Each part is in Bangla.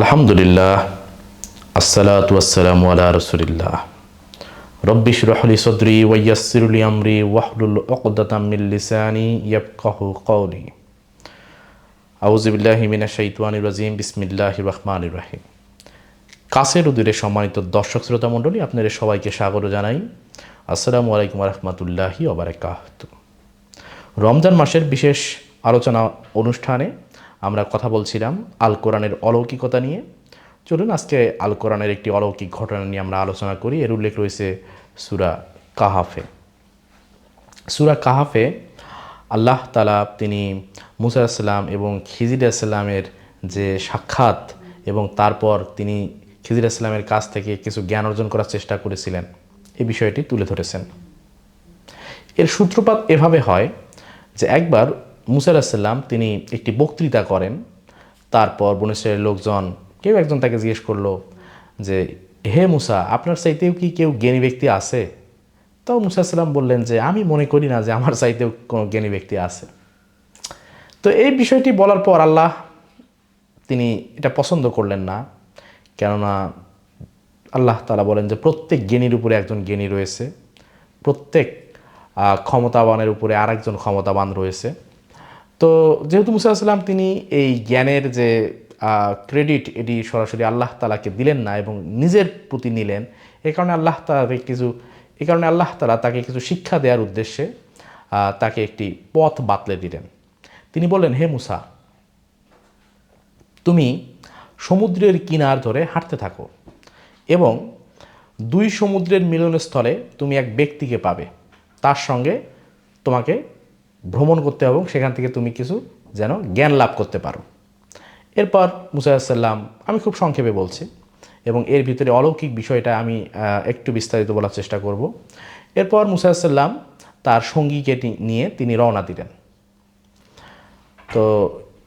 আলহামদুলিল্লাহ, আসসালাতু ওয়াসসালামু আলা রাসূলিল্লাহ। রব্বি ইশরাহ লি সাদরি ওয়া ইয়াসসির লি আমরি ওয়াহলুল উকদাতাম মিন লিসানি ইয়াফকাহু কওলি। আউযু বিল্লাহি মিনাশ শাইতানির রাজিম। বিসমিল্লাহির রহমানির রহিম। কাছের ও দূরে সম্মানিত দর্শক শ্রোতা মণ্ডলী, আপনাদের সবাইকে স্বাগত জানাই। আসসালামু আলাইকুম ওয়া রাহমাতুল্লাহি ওয়া বারাকাতুহু। রমজান মাসের বিশেষ আলোচনা অনুষ্ঠানে আমরা কথা বলছিলাম আল কোরআনের অলৌকিকতা নিয়ে। চলুন আজকে আল কোরআনের একটি অলৌকিক ঘটনা নিয়ে আমরা আলোচনা করি। এর উল্লেখ রয়েছে সূরা কাহাফে। সূরা কাহাফে আল্লাহ তাআলা তিনি মূসা আলাইহিস সালাম এবং খিজির আলাইহিস সালামের যে সাক্ষাৎ এবং তারপর তিনি খিজির আলাইহিস সালামের কাছ থেকে কিছু জ্ঞান অর্জন করার চেষ্টা করেছিলেন, এই বিষয়টি তুলে ধরেছেন। এর সূত্রপাত এভাবে হয় যে একবার মূসা আলাইহিস সালাম তিনি একটি বক্তৃতা করেন। তারপর বনী ইসরাইলের লোকজন কেউ একজন তাকে জিজ্ঞেস করলো যে, হে মূসা, আপনার চাইতেও কি কেউ জ্ঞানী ব্যক্তি আছে? তো মূসা আলাইহিস সালাম বললেন যে, আমি মনে করি না যে আমার চাইতেও কোনো জ্ঞানী ব্যক্তি আছে। তো এই বিষয়টি বলার পর আল্লাহ তিনি এটা পছন্দ করলেন না, কেননা আল্লাহ তাআলা বলেন যে প্রত্যেক জ্ঞানীর উপরে একজন জ্ঞানী রয়েছে, প্রত্যেক ক্ষমতাবানের উপরে আরেকজন ক্ষমতাবান রয়েছে। তো যেহেতু মূসা আলাইহিস সালাম তিনি এই জ্ঞানের যে ক্রেডিট এটি সরাসরি আল্লাহ তাআলাকে দিলেন না এবং নিজের প্রতি নিলেন, এই কারণে আল্লাহ তাআলা তাকে কিছু শিক্ষা দেওয়ার উদ্দেশ্যে তাকে একটি পথ বাতলে দিলেন। তিনি বললেন, হে মূসা, তুমি সমুদ্রের কিনার ধরে হাঁটতে থাকো এবং দুই সমুদ্রের মিলনস্থলে তুমি এক ব্যক্তিকে পাবে, তার সঙ্গে তোমাকে ভ্রমণ করতে হবে এবং সেখান থেকে তুমি কিছু যেন জ্ঞান লাভ করতে পারো। এরপর মূসা আলাইহিস সালাম, আমি খুব সংক্ষেপে বলছি এবং এর ভিতরে অলৌকিক বিষয়টা আমি একটু বিস্তারিত বলার চেষ্টা করব। এরপর মূসা আলাইহিস সালাম তার সঙ্গীকে নিয়ে তিনি রওনা দিলেন। তো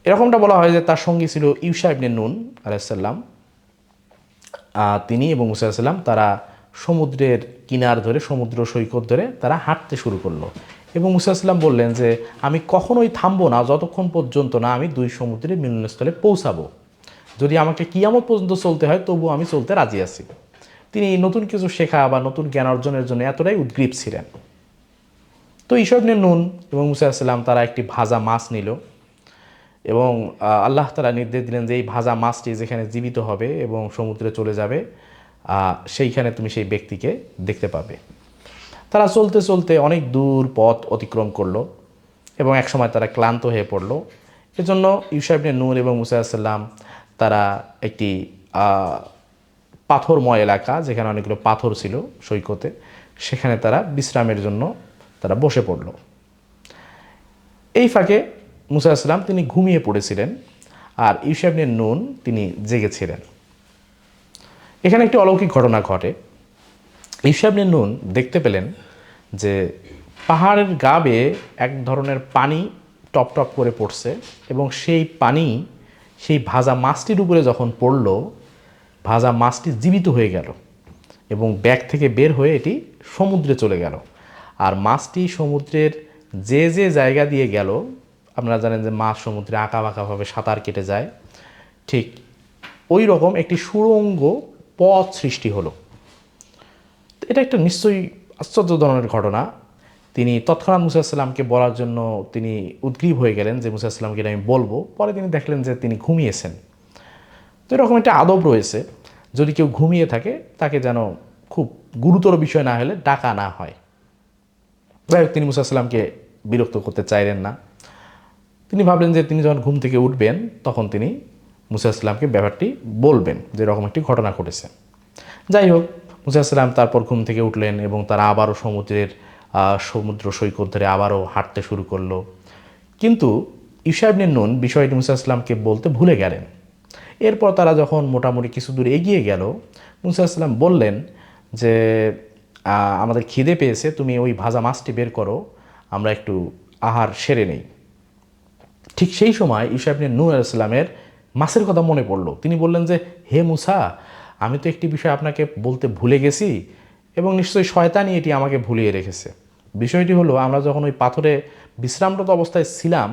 এরকমটা বলা হয় যে তার সঙ্গী ছিল ইউশা ইবনে নুন আলাইহিস সালাম। তিনি এবং মূসা আলাইহিস সালাম তারা সমুদ্রের কিনার ধরে, সমুদ্র সৈকত ধরে তারা হাঁটতে শুরু করলো এবং মূসা আলাইহিস সালাম বললেন যে, আমি কখনোই থামবো না যতক্ষণ পর্যন্ত না আমি দুই সমুদ্রের মিলনস্থলে পৌঁছাবো। যদি আমাকে কিয়ামত পর্যন্ত চলতে হয় তবুও আমি চলতে রাজি আছি। তিনি নতুন কিছু শেখা বা নতুন জ্ঞান অর্জনের জন্য এতটাই উদ্গ্রীব ছিলেন। তো ইউশা ইবনে নুন এবং মূসা আলাইহিস সালাম তারা একটি ভাজা মাছ নিল এবং আল্লাহ তাআলা নির্দেশ দিলেন যে এই ভাজা মাছটি যেখানে জীবিত হবে এবং সমুদ্রে চলে যাবে, সেইখানে তুমি সেই ব্যক্তিকে দেখতে পাবে। তারা চলতে চলতে অনেক দূর পথ অতিক্রম করলো এবং একসময় তারা ক্লান্ত হয়ে পড়লো। এজন্য ইউশা ইবনে নুন এবং মূসা আলাইহিস সালাম তারা একটি পাথরময় এলাকা, যেখানে অনেকগুলো পাথর ছিল সৈকতে, সেখানে তারা বিশ্রামের জন্য তারা বসে পড়ল। এই ফাঁকে মূসা আলাইহিস সালাম তিনি ঘুমিয়ে পড়েছিলেন আর ইউশা ইবনে নুন তিনি জেগেছিলেন। এখানে একটি অলৌকিক ঘটনা ঘটে। ইউশা ইবনে নুন দেখতে পেলেন যে পাহাড়ের গা বেয়ে এক ধরনের পানি টপ টপ করে পড়ছে এবং সেই পানি সেই ভাজা মাছটির উপরে যখন পড়ল, ভাজা মাছটি জীবিত হয়ে গেল এবং ব্যাগ থেকে বের হয়ে এটি সমুদ্রে চলে গেল। আর মাছটি সমুদ্রের যে যে জায়গা দিয়ে গেল, আপনারা জানেন যে মাছ সমুদ্রে আঁকা বাঁকাভাবে সাঁতার কেটে যায়, ঠিক ওই রকম একটি সুড়ঙ্গ পথ সৃষ্টি হলো। এটা একটা নিশ্চয়ই আশ্চর্য ধরনের ঘটনা। তিনি তৎক্ষণাৎ মূসা আলাইহিস সালামকে বলার জন্য তিনি উদ্গ্রীব হয়ে গেলেন যে মূসা আলাইহিস সালামকে আমি বলবো। পরে তিনি দেখলেন যে তিনি ঘুমিয়েছেন। তো এরকম একটা আদব রয়েছে, যদি কেউ ঘুমিয়ে থাকে তাকে যেন খুব গুরুতর বিষয় না হলে ডাকা না হয়। যাই হোক, তিনি মূসা আলাইহিস সালামকে বিরক্ত করতে চাইলেন না। তিনি ভাবলেন যে তিনি যখন ঘুম থেকে উঠবেন তখন তিনি মূসা আলাইহিস সালামকে ব্যাপারটি বলবেন যে এরকম একটি ঘটনা ঘটেছে। যাই হোক, মূসা আলাইহিস সালাম তারপর ঘুম থেকে উঠলেন এবং তারা আবারও সমুদ্র সৈকত ধরে আবারও হাঁটতে শুরু করলো। কিন্তু ইউশা ইবনে নুন বিষয়টি মূসা আলাইহিস সালামকে বলতে ভুলে গেলেন। এরপর তারা যখন মোটামুটি কিছু দূর এগিয়ে গেল, মূসা আলাইহিস সালাম বললেন যে আমাদের খিদে পেয়েছে, তুমি ওই ভাজা মাছটি বের করো, আমরা একটু আহার সেরে নেই। ঠিক সেই সময় ইউশা ইবনে নুন আলাইহিস সালামের মাছের কথা মনে পড়লো। তিনি বললেন যে, হে মূসা, আমি তো একটি বিষয় আপনাকে বলতে ভুলে গেছি এবং নিশ্চয়ই শয়তানই এটি আমাকে ভুলিয়ে রেখেছে। বিষয়টি হলো, আমরা যখন ওই পাথরে বিশ্রামরত অবস্থায় ছিলাম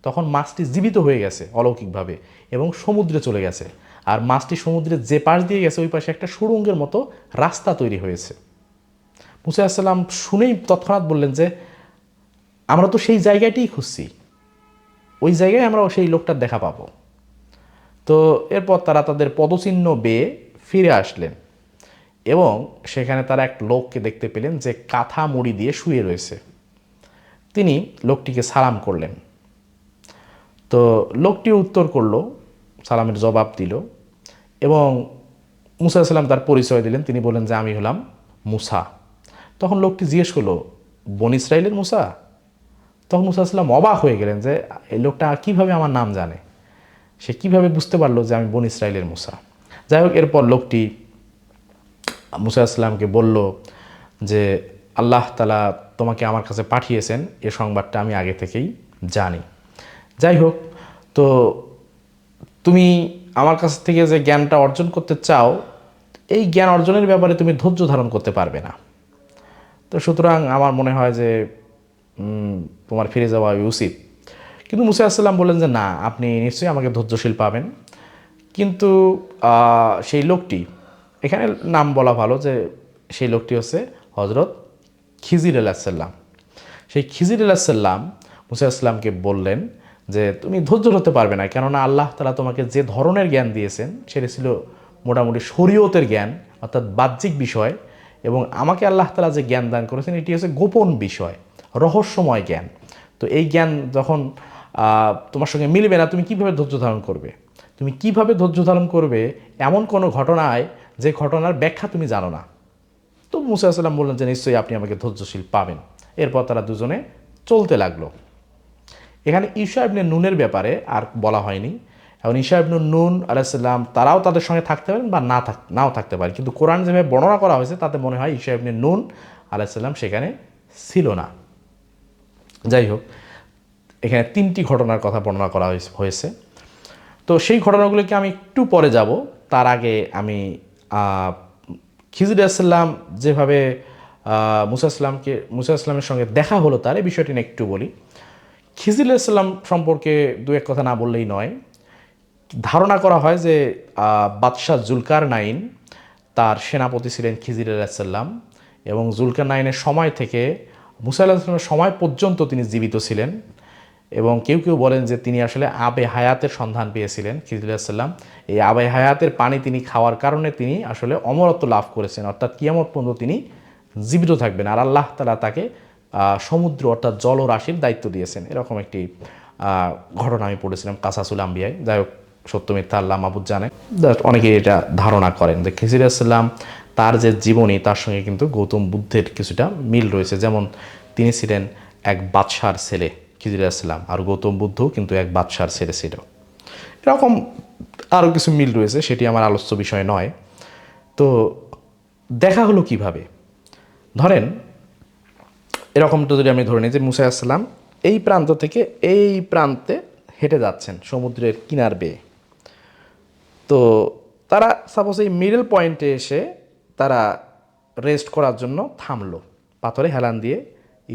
তখন মাছটি জীবিত হয়ে গেছে অলৌকিকভাবে এবং সমুদ্রে চলে গেছে। আর মাছটি সমুদ্রের যে পাশ দিয়ে গেছে ওই পাশে একটা সুড়ঙ্গের মতো রাস্তা তৈরি হয়েছে। মুসা আসসালাম শুনেই তৎক্ষণাৎ বললেন যে আমরা তো সেই জায়গাটিই খুঁজছি, ওই জায়গায় আমরা সেই লোকটার দেখা পাবো। তো এরপর তারা তাদের পদচিহ্ন বেয়ে ফিরে আসলেন এবং সেখানে তারা এক লোককে দেখতে পেলেন যে কাঁথা মুড়ি দিয়ে শুয়ে রয়েছে। তিনি লোকটিকে সালাম করলেন। তো লোকটি উত্তর করলো, সালামের জবাব দিল এবং মুসা সাল্লাম তার পরিচয় দিলেন। তিনি বললেন যে আমি হলাম মুসা। তখন লোকটি জিজ্ঞেস করলো, বনি ইসরাইলের মুসা? তখন মুসা সাল্লাম অবাক হয়ে গেলেন যে এই লোকটা কীভাবে আমার নাম জানে, সে কিভাবে বুঝতে পারলো যে আমি বনি ইসরাইলের মুসা। যাই হোক, এরপর লোকটি মুসা আসলামকে বলল যে আল্লাহ তাআলা তোমাকে আমার কাছে পাঠিয়েছেন, এ সংবাদটা আমি আগে থেকেই জানি। যাই হোক, তো তুমি আমার কাছ থেকে যে জ্ঞানটা অর্জন করতে চাও, এই জ্ঞান অর্জনের ব্যাপারে তুমি ধৈর্য ধারণ করতে পারবে না। তো সুতরাং আমার মনে হয় যে তোমার ফিরে যাওয়া উচিত। কিন্তু মুসা আসসালাম বললেন যে না, আপনি নিশ্চয়ই আমাকে ধৈর্যশীল পাবেন। কিন্তু সেই লোকটি, এখানে নাম বলা ভালো যে সেই লোকটি হচ্ছে হজরত খিজির আলাইহিসসালাম। সেই খিজির আলাইহিসসালাম মুসা আসসালামকে বললেন যে তুমি ধৈর্য হতে পারবে না, কেননা আল্লাহ তাআলা তোমাকে যে ধরনের জ্ঞান দিয়েছেন সেটা ছিল মোটামুটি শরীয়তের জ্ঞান, অর্থাৎ বাহ্যিক বিষয়, এবং আমাকে আল্লাহ তাআলা যে জ্ঞান দান করেছেন এটি হচ্ছে গোপন বিষয়, রহস্যময় জ্ঞান। তো এই জ্ঞান যখন তোমার সঙ্গে মিলবে না, তুমি কীভাবে ধৈর্য ধারণ করবে? তুমি কিভাবে ধৈর্য ধারণ করবে এমন কোনো ঘটনায় যে ঘটনার ব্যাখ্যা তুমি জানো না? তো মুসা আসসালাম বললেন যে নিশ্চয়ই আপনি আমাকে ধৈর্যশীল পাবেন। এরপর তারা দুজনে চলতে লাগলো। এখানে ঈসা ইবনে নুনের ব্যাপারে আর বলা হয়নি। এখন ঈসা ইবনে নুন আলাইহিসসালাম তারাও তাদের সঙ্গে থাকতে পারেন বা নাও থাকতে পারেন, কিন্তু কোরআন যেভাবে বর্ণনা করা হয়েছে তাতে মনে হয় ঈসা ইবনে নুন আলাইহিসসালাম সেখানে ছিল না। যাই হোক, এখানে 3টি ঘটনার কথা বর্ণনা করা হয়েছে। তো সেই ঘটনাগুলোকে আমি একটু পরে যাব। তার আগে আমি খিজির আলাইহিসসালাম যেভাবে মুসা আসলামের সঙ্গে দেখা হলো তার এই বিষয়টি নিয়ে একটু বলি। খিজির আলাইহিসসালাম সম্পর্কে দু এক কথা না বললেই নয়। ধারণা করা হয় যে বাদশাহ জুলকারনাইন, তার সেনাপতি ছিলেন খিজির আলাইহিসসালাম, এবং জুলকারনাইনের সময় থেকে মুসা আলাইহিসসালামের সময় পর্যন্ত তিনি জীবিত ছিলেন। এবং কেউ কেউ বলেন যে তিনি আসলে আবে হায়াতের সন্ধান পেয়েছিলেন খিজির আলাইহিসসালাম। এই আবে হায়াতের পানি তিনি খাওয়ার কারণে তিনি আসলে অমরত্ব লাভ করেছেন, অর্থাৎ কিয়ামত পর্যন্ত তিনি জীবিত থাকবেন। আর আল্লাহ তাআলা তাকে সমুদ্র অর্থাৎ জলরাশির দায়িত্ব দিয়েছেন, এরকম একটি ঘটনা আমি পড়েছিলাম কাসাসুল আম্বিয়ায়। যাই হোক, সত্য মিথ্যা আল্লাহ মাহবুব জানে। অনেকেই এটা ধারণা করেন যে খিজির আলাইহিসসালাম তার যে জীবনী তার সঙ্গে কিন্তু গৌতম বুদ্ধের কিছুটা মিল রয়েছে। যেমন তিনি ছিলেন এক বাদশার ছেলে খিজির আলাইহিসসালাম, আর গৌতম বুদ্ধ কিন্তু এক বাদশার ছেলে ছিল। এরকম আরও কিছু মিল রয়েছে, সেটি আমার আলোচ্য বিষয় নয়। তো দেখা হলো কিভাবে? ধরেন এরকমটা যদি আমি ধরে নিই যে মুসা আসসালাম এই প্রান্ত থেকে এই প্রান্তে হেঁটে যাচ্ছেন সমুদ্রের কিনার বেয়ে। তো তারা সাপোজ এই মিডল পয়েন্টে এসে তারা রেস্ট করার জন্য থামলো, পাথরে হেলান দিয়ে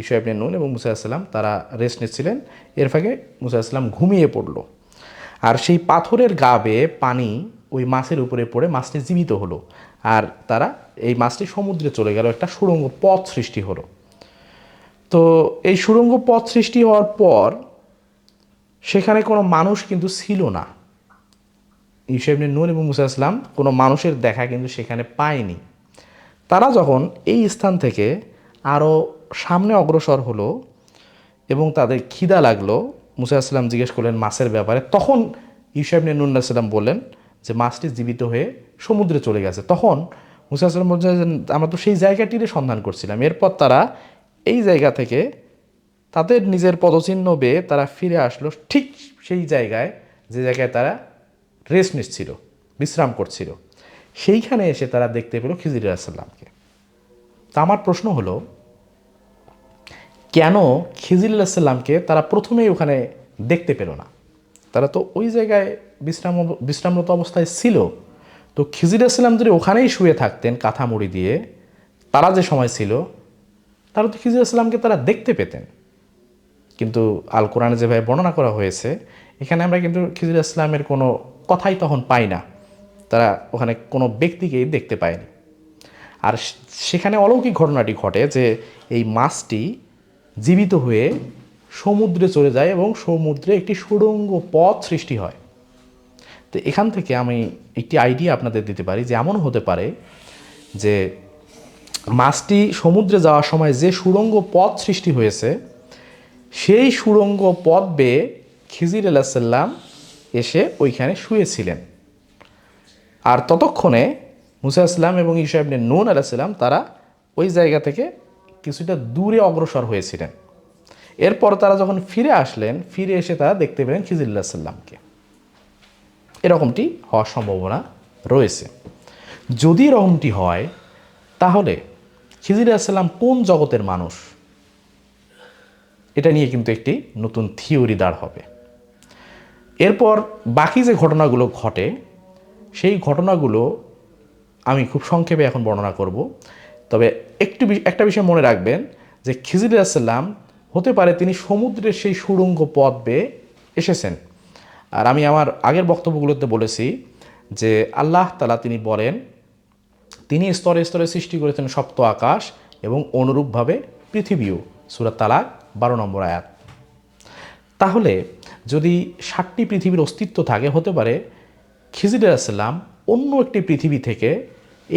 ঈসা ইবনে নুন এবং মুসা আসসালাম তারা রেস্ট নিচ্ছিলেন। এর ফাঁকে মুসা আসসালাম ঘুমিয়ে পড়ল, আর সেই পাথরের গা বেয়ে পানি ওই মাছের উপরে পড়ে মাছটি জীবিত হলো, আর তারা এই মাছটি সমুদ্রে চলে গেল, একটা সুড়ঙ্গ পথ সৃষ্টি হলো। তো এই সুড়ঙ্গ পথ সৃষ্টি হওয়ার পর সেখানে কোনো মানুষ কিন্তু ছিল না। ঈসা ইবনে নুন এবং মুসা আসসালাম কোনো মানুষের দেখা কিন্তু সেখানে পায়নি। তারা যখন এই স্থান থেকে আরও সামনে অগ্রসর হলো এবং তাদের খিদা লাগলো, মুসা আসসালাম জিজ্ঞেস করলেন মাছের ব্যাপারে। তখন ঈসা ইবনে নুন আসসালাম বললেন যে মাছটি জীবিত হয়ে সমুদ্রে চলে গেছে। তখন মুসা আসসালাম বলছেন যে আমরা তো সেই জায়গাটির সন্ধান করছিলাম। এরপর তারা এই জায়গা থেকে তাদের নিজের পদচিহ্ন বেয়ে তারা ফিরে আসলো ঠিক সেই জায়গায় যে জায়গায় তারা রেস্ট নিচ্ছিল, বিশ্রাম করছিল। সেইখানে এসে তারা দেখতে পেল খিজির আলাইহিসসালামকে। তা আমার প্রশ্ন হলো, কেন খিজির আলাইহিসসালামকে তারা প্রথমেই ওখানে দেখতে পেল না? তারা তো ওই জায়গায় বিশ্রামরত অবস্থায় ছিল। তো খিজির আলাইহিসসালাম যদি ওখানেই শুয়ে থাকতেন কাঁথা মুড়ি দিয়ে, তারা যে সময় ছিল, তারা তো খিজির আলাইহিসসালামকে তারা দেখতে পেতেন। কিন্তু আল কোরআনে যেভাবে বর্ণনা করা হয়েছে, এখানে আমরা কিন্তু খিজির ইসলামের কোনো কথাই তখন পাই না। তারা ওখানে কোনো ব্যক্তিকেই দেখতে পায়নি। আর সেখানে অলৌকিক ঘটনাটি ঘটে যে এই মাছটি জীবিত হয়ে সমুদ্রে চলে যায় এবং সমুদ্রে একটি সুড়ঙ্গ পথ সৃষ্টি হয়। তো এখান থেকে আমি একটি আইডিয়া আপনাদের দিতে পারি যে এমন হতে পারে যে মাছটি সমুদ্রে যাওয়ার সময় যে সুড়ঙ্গ পথ সৃষ্টি হয়েছে, সেই সুড়ঙ্গ পথ বেয়ে খিজির আলাইসাল্লাম এসে ওইখানে শুয়েছিলেন। আর ততক্ষণে মুসা আসলাম এবং ঈসা ইবনে নূন আলাইসাল্লাম তারা ওই জায়গা থেকে কিছুটা দূরে অগ্রসর হয়েছিলেন। এরপর তারা যখন ফিরে আসলেন, ফিরে এসে তারা দেখতে পেলেন খিজির আলাইসাল্লামকে। এরকমটি হওয়ার সম্ভাবনা রয়েছে। যদি এরকমটি হয়, তাহলে খিজির আলাইসাল্লাম কোন জগতের মানুষ, এটা নিয়ে কিন্তু একটি নতুন থিওরি দাঁড় হবে। এরপর বাকি যে ঘটনাগুলো ঘটে, সেই ঘটনাগুলো আমি খুব সংক্ষেপে এখন বর্ণনা করব। তবে একটা বিষয় মনে রাখবেন যে খিজির আলাইসাল্লাম হতে পারে তিনি সমুদ্রের সেই সুড়ঙ্গ পথ বেয়ে এসেছেন। আর আমি আমার আগের বক্তব্যগুলোতে বলেছি যে আল্লাহ তাআলা তিনি বলেন, তিনি স্তরে স্তরে সৃষ্টি করেছেন সপ্ত আকাশ এবং অনুরূপভাবে পৃথিবীও। সূরা তালাক 12 নম্বর আয়াত। তাহলে যদি 7টি পৃথিবীর অস্তিত্ব থাকে, হতে পারে খিজির আলাইসাল্লাম অন্য একটি পৃথিবী থেকে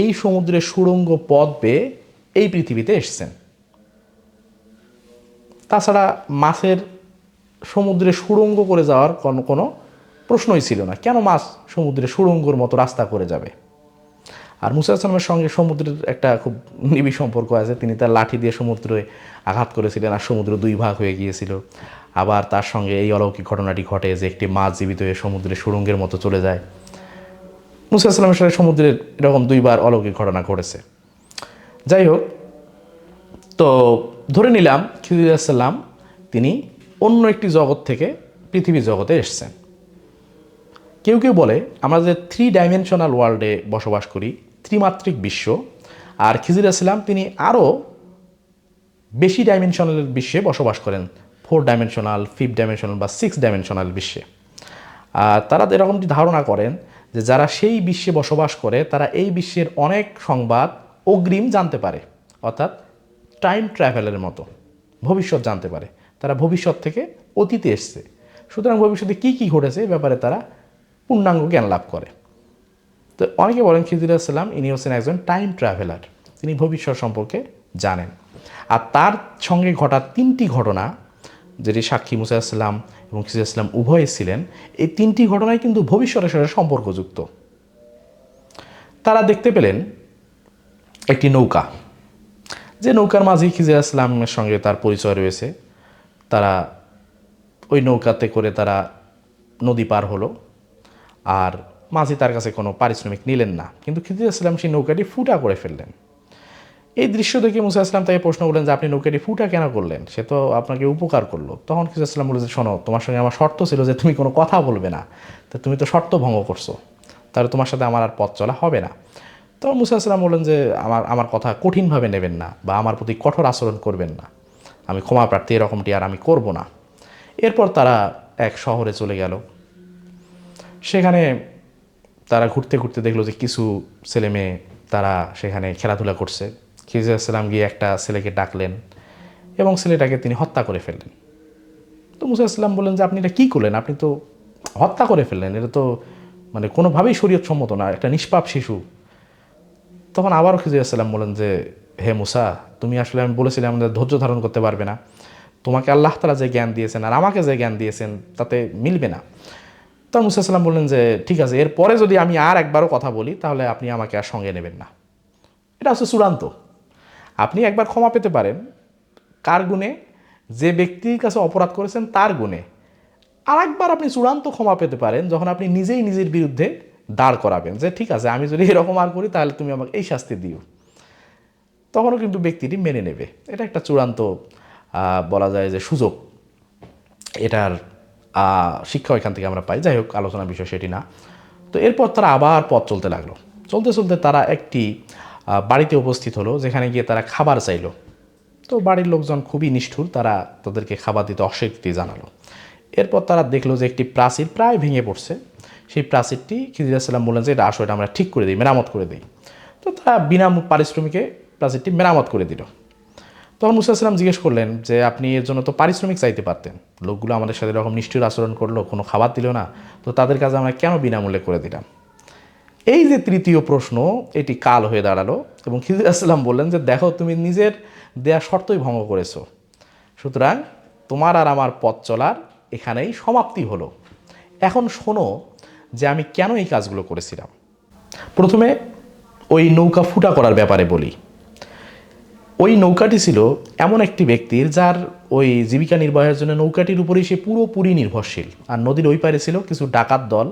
এই সমুদ্রের সুড়ঙ্গ পথ বেয়ে এই পৃথিবীতে এসেছেন। তাছাড়া মাছের সমুদ্রে সুড়ঙ্গ করে যাওয়ার কোনো প্রশ্নই ছিল না। কেন মাছ সমুদ্রে সুড়ঙ্গর মতো রাস্তা করে যাবে? আর মুসা আসলামের সঙ্গে সমুদ্রের একটা খুব নিবিড় সম্পর্ক আছে। তিনি তার লাঠি দিয়ে সমুদ্রে আঘাত করেছিলেন আর সমুদ্র 2 ভাগ হয়ে গিয়েছিল। আবার তার সঙ্গে এই অলৌকিক ঘটনাটি ঘটে যে একটি মাছ জীবিত হয়ে সমুদ্রে সুড়ঙ্গের মতো চলে যায়। মুসা আসলামের সাথে সমুদ্রের এরকম 2 বার অলৌকিক ঘটনা ঘটেছে। যাই হোক, তো ধরে নিলাম খিজির আলাইসাল্লাম তিনি অন্য একটি জগৎ থেকে পৃথিবী জগতে এসেছেন। কেউ কেউ বলে আমরা যে 3 ডাইমেনশনাল ওয়ার্ল্ডে বসবাস করি, ত্রিমাত্রিক বিশ্ব, আর খিজির আলাইসাল্লাম তিনি আরও বেশি ডাইমেনশনাল বিশ্বে বসবাস করেন, 4 ডাইমেনশনাল, 5 ডাইমেনশনাল বা 6 ডাইমেনশনাল বিশ্বে। আর তারা এরকমটি ধারণা করেন যে যারা সেই বিশ্বে বসবাস করে তারা এই বিশ্বের অনেক সংবাদ অগ্রিম জানতে পারে, অর্থাৎ টাইম ট্রাভেলের মতো ভবিষ্যৎ জানতে পারে। তারা ভবিষ্যৎ থেকে অতীতে এসছে, সুতরাং ভবিষ্যতে কী কী ঘটেছে এ ব্যাপারে তারা পূর্ণাঙ্গ জ্ঞান লাভ করে। তো অনেকে বলেন খিজির আলাইসাল্লাম ইনি হচ্ছেন একজন টাইম ট্রাভেলার, তিনি ভবিষ্যৎ সম্পর্কে জানেন। আর তার সঙ্গে ঘটা 3টি ঘটনা, যেটি সাক্ষী মুসা আসলাম এবং খিজির আলাইসাল্লাম উভয়ে ছিলেন, এই 3টি ঘটনায় কিন্তু ভবিষ্যতের সাথে সম্পর্কযুক্ত। তারা দেখতে পেলেন একটি নৌকা, যে নৌকার মাঝি খিজির আলাইসাল্লামের সঙ্গে তার পরিচয় রয়েছে। তারা ওই নৌকাতে করে তারা নদী পার হলো, আর মাঝি তার কাছে কোনো পারিশ্রমিক নিলেন না, কিন্তু খিজির আলাইসাল্লাম সেই নৌকাটি ফুটা করে ফেললেন। এই দৃশ্য দেখে মুসা আসলাম তাকে প্রশ্ন করলেন যে আপনি নৌকাটি ফুটা কেন করলেন? সে তো আপনাকে উপকার করলো। তখন খিজির আলাইসাল্লাম বলেছে, শোনো, তোমার সঙ্গে আমার শর্ত ছিল যে তুমি কোনো কথা বলবে না, তো তুমি তো শর্ত ভঙ্গ করছো, তাহলে তোমার সাথে আমার আর পথ চলা হবে না। তখন মুসা আসলাম বললেন যে আমার কথা কঠিনভাবে নেবেন না বা আমার প্রতি কঠোর আচরণ করবেন না, আমি ক্ষমা প্রার্থী, এরকমটি আর আমি করব না। এরপর তারা এক শহরে চলে গেল। সেখানে তারা ঘুরতে ঘুরতে দেখলো যে কিছু ছেলে মেয়ে তারা সেখানে খেলাধুলা করছে। খিজির আলাইসাল্লাম গিয়ে একটা ছেলেকে ডাকলেন এবং ছেলেটাকে তিনি হত্যা করে ফেললেন। তো মুসা আসলাম বললেন যে আপনি এটা কী করলেন? আপনি তো হত্যা করে ফেললেন, এটা তো মানে কোনোভাবেই শরীয়তসম্মত না, একটা নিষ্পাপ শিশু। তখন আবারও খিজির আলাইসাল্লাম বলেন যে হে মুসা, তুমি আসলে, আমি বলেছিলাম আমাদের ধৈর্য ধারণ করতে পারবে না, তোমাকে আল্লাহ তাআলা যে জ্ঞান দিয়েছেন আর আমাকে যে জ্ঞান দিয়েছেন তাতে মিলবে না। তখন মুসা আসলাম বললেন যে ঠিক আছে, এরপরে যদি আমি আর একবারও কথা বলি তাহলে আপনি আমাকে আর সঙ্গে নেবেন না। এটা হচ্ছে চূড়ান্ত। আপনি একবার ক্ষমা পেতে পারেন কার গুণে? যে ব্যক্তির কাছে অপরাধ করেছেন তার গুণে। আর একবার আপনি চূড়ান্ত ক্ষমা পেতে পারেন যখন আপনি নিজেই নিজের বিরুদ্ধে দাঁড় করাবেন যে ঠিক আছে, আমি যদি এরকম আর করি তাহলে তুমি আমাকে এই শাস্তি দিও। তখনও কিন্তু ব্যক্তিটি মেনে নেবে। এটা একটা চূড়ান্ত বলা যায় যে সুযোগ, এটার শিক্ষা এখান থেকে আমরা পাই। যাই হোক, আলোচনার বিষয় সেটি না। তো এরপর তারা আবার পথ চলতে লাগলো। চলতে চলতে তারা একটি বাড়িতে উপস্থিত হলো, যেখানে গিয়ে তারা খাবার চাইলো। তো বাড়ির লোকজন খুবই নিষ্ঠুর, তারা তাদেরকে খাবার দিতে অস্বীকৃতি জানালো। এরপর তারা দেখলো যে একটি প্রাচীর প্রায় ভেঙে পড়ছে। সেই প্রাচীরটি খিজির আলাইহিস বললেন যে এটা আসো, এটা আমরা ঠিক করে দিই, মেরামত করে দিই। তো তারা বিনা পারিশ্রমিকে প্রাচীরটি মেরামত করে দিল। তখন মুসা আলাইহিস সালাম জিজ্ঞেস করলেন যে আপনি এর জন্য তো পারিশ্রমিক চাইতে পারতেন, লোকগুলো আমাদের সাথে এরকম নিষ্ঠুর আচরণ করলো, কোনো খাবার দিল না, তো তাদের কাছে আমরা কেন বিনামূল্যে করে দিলাম? এই যে তৃতীয় প্রশ্ন, এটি কাল হয়ে দাঁড়ালো এবং খিজির আলাইহিস সালাম বললেন যে দেখো, তুমি নিজের দেয়া শর্তই ভঙ্গ করেছো, সুতরাং তোমার আর আমার পথ চলার এখানেই সমাপ্তি হলো। এখন শোনো যে আমি কেন এই কাজগুলো করেছিলাম। প্রথমে ওই নৌকা ফুটা করার ব্যাপারে বলি। ওই নৌকাটি ছিল এমন একটি ব্যক্তির যার ওই জীবিকা নির্বাহের জন্য নৌকাটির উপরেই সে পুরোপুরি নির্ভরশীল। আর নদীর ওই পারে ছিল কিছু ডাকাত দল,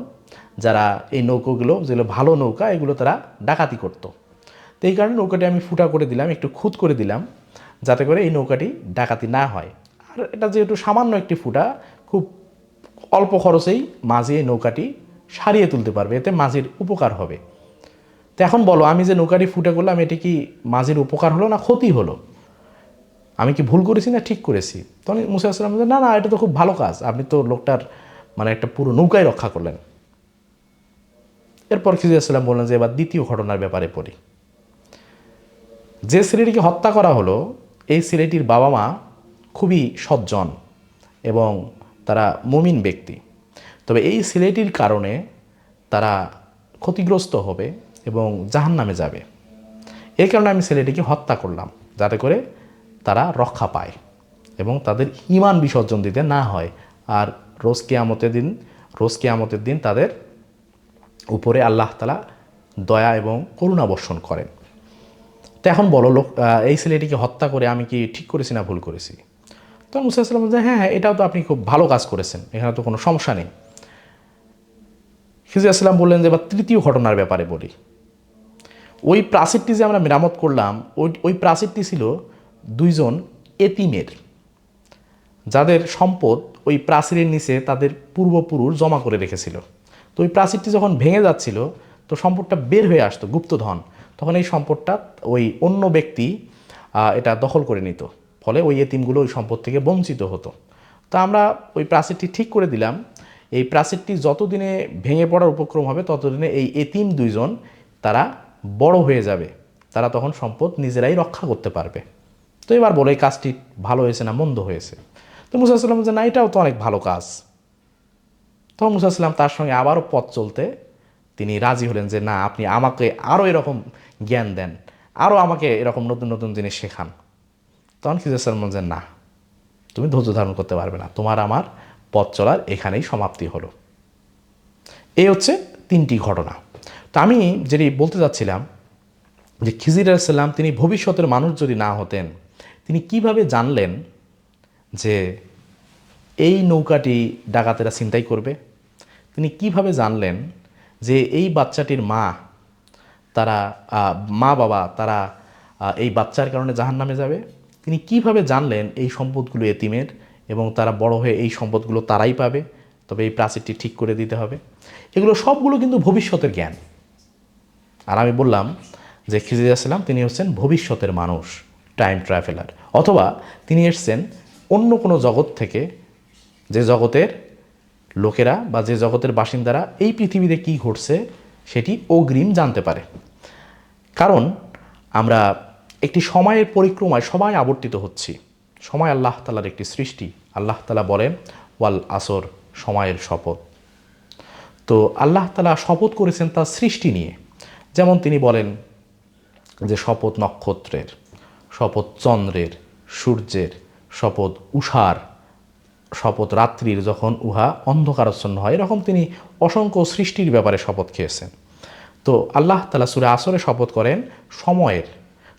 যারা এই নৌকাগুলো, যেগুলো ভালো নৌকা, এগুলো তারা ডাকাতি করত। তো এই কারণে নৌকাটি আমি ফুটা করে দিলাম, একটু খুঁত করে দিলাম, যাতে করে এই নৌকাটি ডাকাতি না হয়। আর এটা যেহেতু সামান্য একটি ফুটা, খুব অল্প খরচেই মাঝি এই নৌকাটি সারিয়ে তুলতে পারবে, এতে মাঝির উপকার হবে। তো এখন বলো, আমি যে নৌকাটি ফুটা করলাম, এটি কি মাঝির উপকার হলো না ক্ষতি হলো? আমি কি ভুল করেছি না ঠিক করেছি? তখন মুসা আলাইহিস সালাম বললেন, না না, এটা তো খুব ভালো কাজ, আপনি তো লোকটার মানে একটা পুরো নৌকাই রক্ষা করলেন। এরপর খিজির আলাইহিস সালাম বললেন যে এবার দ্বিতীয় ঘটনার ব্যাপারে পড়ি। যে ছেলেটিকে হত্যা করা হলো, এই ছেলেটির বাবা মা খুবই সজ্জন এবং তারা মুমিন ব্যক্তি। তবে এই ছেলেটির কারণে তারা ক্ষতিগ্রস্ত হবে এবং জাহান্নামে যাবে। এই কারণে আমি ছেলেটিকে হত্যা করলাম, যাতে করে তারা রক্ষা পায় এবং তাদের ঈমান বিসর্জন দিতে না হয়। আর রোজ কিয়ামতের দিন তাদের উপরে আল্লাহ তাআলা দয়া এবং করুণা বর্ষণ করেন। তো এখন বলো, এই ছেলেটিকে হত্যা করে আমি কি ঠিক করেছি না ভুল করেছি? তো মুসা আলাইহিস সালাম বললেন, হ্যাঁ হ্যাঁ, এটাও তো আপনি খুব ভালো কাজ করেছেন, এখানে তো কোনো সমস্যা নেই। খিজির আলাইহিস সালাম বললেন যে এবার তৃতীয় ঘটনার ব্যাপারে বলি। ওই প্রাচীরটি যে আমরা মেরামত করলাম, ওই প্রাচীরটি ছিল দুইজন এতিমের, যাদের সম্পদ ওই প্রাচীরের নিচে তাদের পূর্বপুরুষ জমা করে রেখেছিল। তো ওই প্রাচীরটি যখন ভেঙে যাচ্ছিল, তো সম্পদটা বের হয়ে আসতো, গুপ্তধন, তখন এই সম্পদটা ওই অন্য ব্যক্তি এটা দখল করে নিত, ফলে ওই এতিমগুলো ওই সম্পদ থেকে বঞ্চিত হতো। তো আমরা ওই প্রাচীরটি ঠিক করে দিলাম। এই প্রাচীরটি যতদিনে ভেঙে পড়ার উপক্রম হবে, ততদিনে এই এতিম দুইজন তারা বড় হয়ে যাবে, তারা তখন সম্পদ নিজেরাই রক্ষা করতে পারবে। তো এবার বলো, এই কাজটি ভালো হয়েছে না মন্দ হয়েছে? তো মুসা আলাইহিস সালাম যে না, এটাও তো অনেক ভালো কাজ। তখন মুসা আলাইহিস সালাম তার সঙ্গে আবারও পথ চলতে তিনি রাজি হলেন যে না, আপনি আমাকে আরও এরকম জ্ঞান দেন, আরও আমাকে এরকম নতুন নতুন জিনিস শেখান। তখন খিজির আলাইহিস সালাম বলছেন, না, তুমি ধৈর্য ধারণ করতে পারবে না, তোমার আমার পথ চলার এখানেই সমাপ্তি হলো। এই হচ্ছে তিনটি ঘটনা। তো আমি যেটি বলতে চাচ্ছিলাম যে খিজির আলাইহিস সালাম তিনি ভবিষ্যতের মানুষ যদি না হতেন, তিনি কিভাবে জানলেন যে এই নৌকাটি ডাকাতেরা ছিনতাই করবে? তিনি কিভাবে জানলেন যে এই বাচ্চাটির মা বাবা তারা এই বাচ্চার কারণে জাহান্নামে যাবে? তিনি কিভাবে জানলেন এই সম্পদগুলো এতিমের এবং তারা বড় হয়ে এই সম্পদগুলো তারাই পাবে, তবে এই প্রাচীরটি ঠিক করে দিতে হবে? এগুলো সবগুলো কিন্তু ভবিষ্যতের জ্ঞান। আর আমি বললাম যে খিজির আলাইহিস সালাম তিনি হচ্ছেন ভবিষ্যতের মানুষ, টাইম ট্রাভেলার, অথবা তিনি এসছেন অন্য কোনো জগৎ থেকে, যে জগতের লোকেরা বা যে জগতের বাসিন্দারা এই পৃথিবীতে কী ঘটছে সেটি অগ্রিম জানতে পারে। কারণ আমরা একটি সময়ের পরিক্রমায় সবাই আবর্তিত হচ্ছি। সময় আল্লাহ তাআলার একটি সৃষ্টি। আল্লাহ তাআলা বলেন, ওয়াল আসর, সময়ের শপথ। তো আল্লাহ তাআলা শপথ করেছেন তার সৃষ্টি নিয়ে। যেমন তিনি বলেন যে শপথ নক্ষত্রের, শপথ চন্দ্রের, সূর্যের, শপথ উষার, শপথ রাত্রির যখন উহা অন্ধকারাচ্ছন্ন হয়, এরকম তিনি অসংখ্য সৃষ্টির ব্যাপারে শপথ খেয়েছেন। তো আল্লাহ তাআলা সূরা আসরে শপথ করেন সময়ের।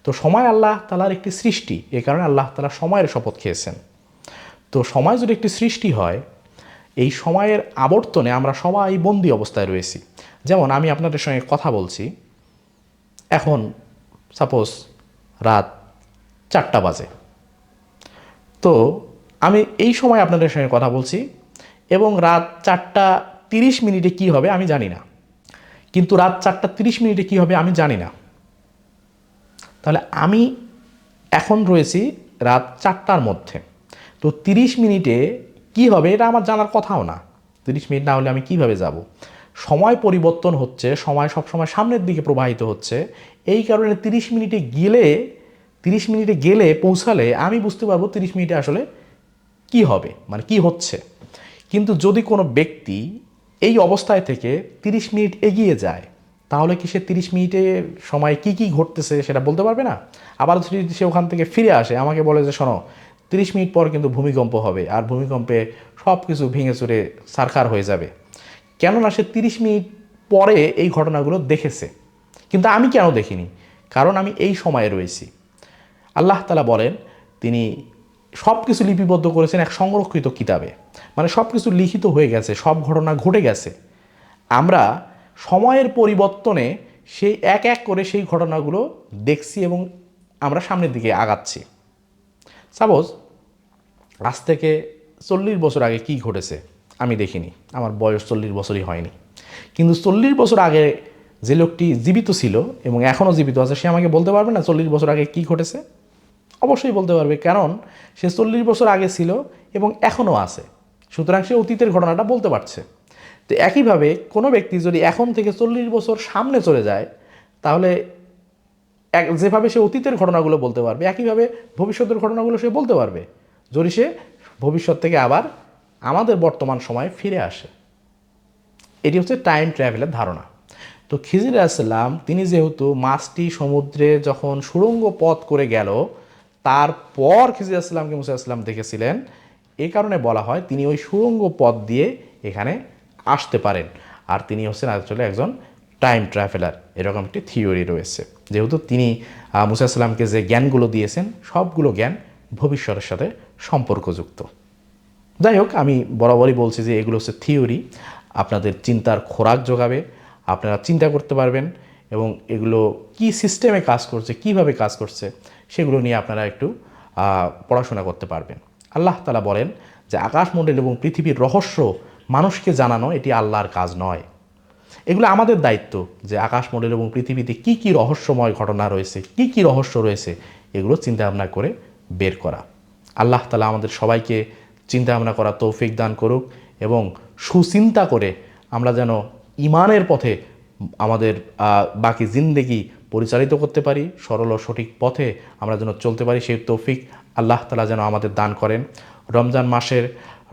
তো সময় আল্লাহ তাআলার একটি সৃষ্টি, এ কারণে আল্লাহ তাআলা সময়ের শপথ খেয়েছেন। তো সময় যদি একটি সৃষ্টি হয়, এই সময়ের আবর্তনে আমরা সবাই বন্দী অবস্থায় রয়েছি। যেমন আমি আপনাদের সঙ্গে কথা বলছি, এখন সাপোজ রাত 4টা বাজে, তো আমি এই সময় আপনাদের সঙ্গে কথা বলছি এবং রাত 4টা 30 কী হবে আমি জানি না, কিন্তু রাত 4টা 30 কী হবে আমি জানি না। তাহলে আমি এখন রয়েছি রাত 4টার মধ্যে। তো 30 মিনিটে কি হবে এটা আমার জানার কথাও না। 30 মিনিট না হলে আমি কিভাবে যাব? সময় পরিবর্তন হচ্ছে, সময় সবসময় সামনের দিকে প্রবাহিত হচ্ছে। এই কারণে 30 মিনিটে গেলে পৌঁছালে আমি বুঝতে পারবো 30 মিনিটে আসলে কি হবে, মানে কি হচ্ছে। কিন্তু যদি কোনো ব্যক্তি এই অবস্থায় থেকে 30 মিনিট এগিয়ে যায়, তাহলে কি সে 30 মিনিটের সময় কি কি ঘটতেছে সেটা বলতে পারবে না? আবার যদি সে ওখান থেকে ফিরে আসে, আমাকে বলে যে শোনো 30 মিনিট পর কিন্তু ভূমিকম্প হবে, আর ভূমিকম্পে সব কিছু ভেঙে চুরে ছারখার হয়ে যাবে। কেননা সে 30 মিনিট পরে এই ঘটনাগুলো দেখেছে, কিন্তু আমি কেন দেখিনি? কারণ আমি এই সময়ে রয়েছি। আল্লাহ তাআলা বলেন তিনি সব কিছু লিপিবদ্ধ করেছেন এক সংরক্ষিত কিতাবে, মানে সব কিছু লিখিত হয়ে গেছে, সব ঘটনা ঘটে গেছে। আমরা সময়ের পরিবর্তনে সেই এক এক করে সেই ঘটনাগুলো দেখছি এবং আমরা সামনের দিকে আগাচ্ছি। সাপোজ আজ থেকে 40 বছর আগে কি ঘটেছে আমি দেখিনি, আমার বয়স 40 বছরই হয়নি। কিন্তু 40 বছর আগে যে লোকটি জীবিত ছিল এবং এখনও জীবিত আছে, সে আমাকে বলতে পারবে না 40 বছর আগে কি ঘটেছে? অবশ্যই বলতে পারবে, কারণ সে 40 বছর আগে ছিল এবং এখনও আছে, সুতরাং সে অতীতের ঘটনাটা বলতে পারছে। তো একইভাবে কোনো ব্যক্তি যদি এখন থেকে 40 বছর সামনে চলে যায়, তাহলে যেভাবে সে অতীতের ঘটনাগুলো বলতে পারবে, একইভাবে ভবিষ্যতের ঘটনাগুলো সে বলতে পারবে, যদি সে ভবিষ্যৎ থেকে আবার আমাদের বর্তমান সময়ে ফিরে আসে। এটি হচ্ছে টাইম ট্রাভেলের ধারণা। তো খিজির আলাইহিসসালাম তিনি যেহেতু মাছটি সমুদ্রে যখন সুড়ঙ্গ পথ করে গেল, তারপর খিজির আলাইহিসসালামকে মুসা আলাইহিসসালাম দেখেছিলেন, এই কারণে বলা হয় তিনি ওই সুড়ঙ্গ পথ দিয়ে এখানে আসতে পারেন। আর তিনি হচ্ছেন আসলে একজন টাইম ট্রাভেলার, এরকম একটি থিওরি রয়েছে। যেহেতু তিনি মুসা আলাইহিসসালামকে যে জ্ঞানগুলো দিয়েছেন, সবগুলো জ্ঞান ভবিষ্যতের সাথে সম্পর্কযুক্ত। যাই হোক, আমি বরাবরই বলছি যে এগুলো হচ্ছে থিওরি, আপনাদের চিন্তার খোরাক যোগাবে, আপনারা চিন্তা করতে পারবেন এবং এগুলো কি সিস্টেমে কাজ করছে, কিভাবে কাজ করছে, সেগুলো নিয়ে আপনারা একটু পড়াশোনা করতে পারবেন। আল্লাহ তাআলা বলেন যে আকাশমণ্ডল এবং পৃথিবীর রহস্য মানুষকে জানানো এটি আল্লাহর কাজ নয়। এগুলো আমাদের দায়িত্ব যে আকাশমণ্ডল এবং পৃথিবীতে কি কি রহস্যময় ঘটনা রয়েছে, কি কি রহস্য রয়েছে, এগুলো চিন্তা ভাবনা করে বের করা। আল্লাহ তাআলা আমাদের সবাইকে চিন্তা ভাবনা করা তৌফিক দান করুক এবং সুচিন্তা করে আমরা যেন ঈমানের পথে আমাদের বাকি জিন্দেগি পরিচালিত করতে পারি, সরল ও সঠিক পথে আমরা যেন চলতে পারি, সেই তৌফিক আল্লাহ তাআলা যেন আমাদের দান করেন। রমজান মাসের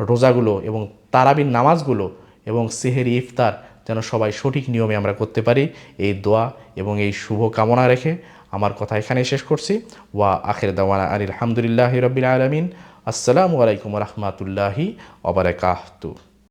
রোজাগুলো এবং তারাবির নামাজগুলো এবং সেহেরি ইফতার যেন সবাই সঠিক নিয়মে আমরা করতে পারি, এই দোয়া এবং এই শুভ কামনা রেখে আমার কথা এখানেই শেষ করছি। ওয়া আখির দাওয়ানা আলহামদুলিল্লাহি রাব্বিল আলামিন। আসসালামু আলাইকুম ওয়া রাহমাতুল্লাহি ওয়া বারাকাতুহু।